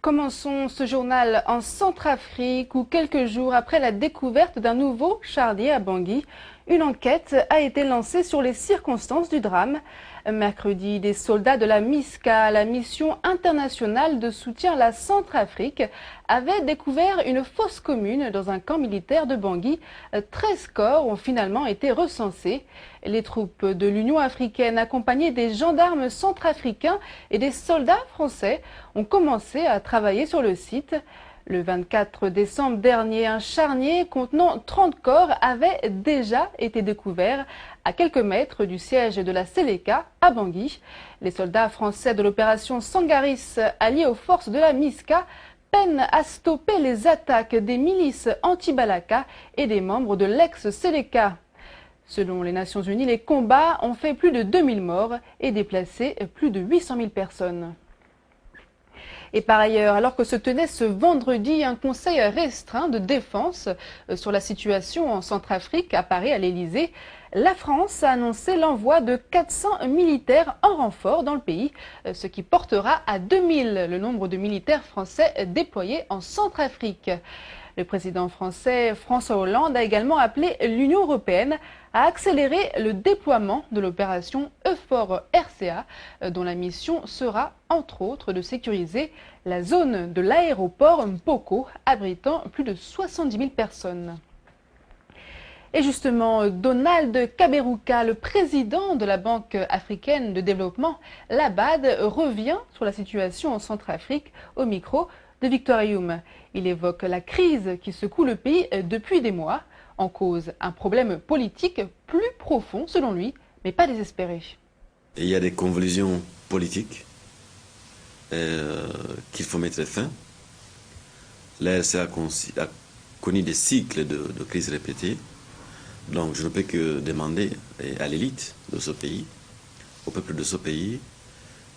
Commençons ce journal en Centrafrique où quelques jours après la découverte d'un nouveau charnier à Bangui, une enquête a été lancée sur les circonstances du drame. Mercredi, des soldats de la MISCA, la mission internationale de soutien à la Centrafrique, avaient découvert une fosse commune dans un camp militaire de Bangui. 13 corps ont finalement été recensés. Les troupes de l'Union africaine, accompagnées des gendarmes centrafricains et des soldats français, ont commencé à travailler sur le site. Le 24 décembre dernier, un charnier contenant 30 corps avait déjà été découvert à quelques mètres du siège de la Seleka à Bangui. Les soldats français de l'opération Sangaris, alliés aux forces de la MISCA, peinent à stopper les attaques des milices anti-Balaka et des membres de l'ex-Seleka. Selon les Nations Unies, les combats ont fait plus de 2000 morts et déplacé plus de 800 000 personnes. Et par ailleurs, alors que se tenait ce vendredi un conseil restreint de défense sur la situation en Centrafrique à Paris, à l'Élysée, la France a annoncé l'envoi de 400 militaires en renfort dans le pays, ce qui portera à 2000 le nombre de militaires français déployés en Centrafrique. Le président français François Hollande a également appelé l'Union européenne à accélérer le déploiement de l'opération EUFOR RCA, dont la mission sera, entre autres, de sécuriser la zone de l'aéroport Mpoko, abritant plus de 70 000 personnes. Et justement, Donald Kaberuka, le président de la Banque africaine de développement, la BAD, revient sur la situation en Centrafrique au micro de Victor Ayoum. Il évoque la crise qui secoue le pays depuis des mois. En cause, un problème politique plus profond selon lui, mais pas désespéré. Il y a des convulsions politiques qu'il faut mettre fin. La RCA a connu des cycles de crises répétées. Donc je ne peux que demander à l'élite de ce pays, au peuple de ce pays,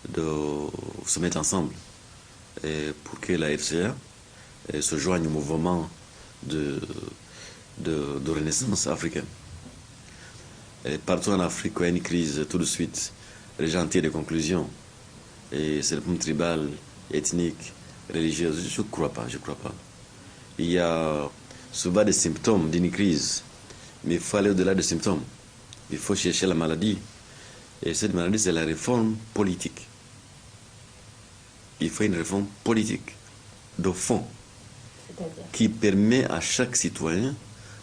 de se mettre ensemble pour que la RCA se joigne au mouvement de renaissance africaine. Et partout en Afrique, où il y a une crise, tout de suite, les gens tirent des conclusions. Et c'est le point tribal, ethnique, religieux. Je ne crois pas, je ne crois pas. Il y a souvent des symptômes d'une crise, mais il faut aller au-delà des symptômes. Il faut chercher la maladie. Et cette maladie, c'est la réforme politique. Il faut une réforme politique, de fond, qui permet à chaque citoyen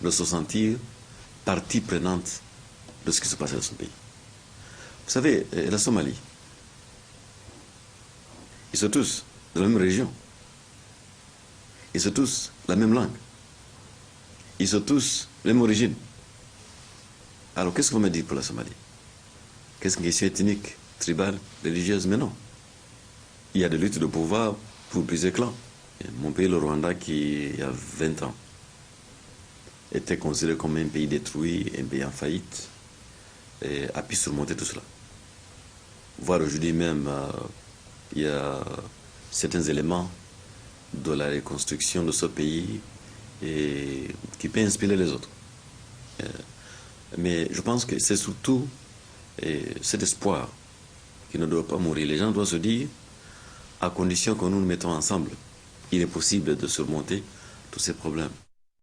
de se sentir partie prenante de ce qui se passe dans son pays. Vous savez, la Somalie, ils sont tous de la même région. Ils sont tous la même langue. Ils sont tous de la même origine. Alors qu'est-ce qu'on va me dire pour la Somalie? Qu'est-ce qu'une question ethnique, tribale, religieuse? Mais non. Il y a des luttes de pouvoir pour plusieurs clans. Mon pays, le Rwanda, qui, il y a 20 ans, était considéré comme un pays détruit, un pays en faillite, et a pu surmonter tout cela. Voire aujourd'hui même, il y a certains éléments de la reconstruction de ce pays qui peut inspirer les autres. Mais je pense que c'est surtout cet espoir qui ne doit pas mourir. Les gens doivent se dire, à condition que nous nous mettons ensemble, il est possible de surmonter tous ces problèmes.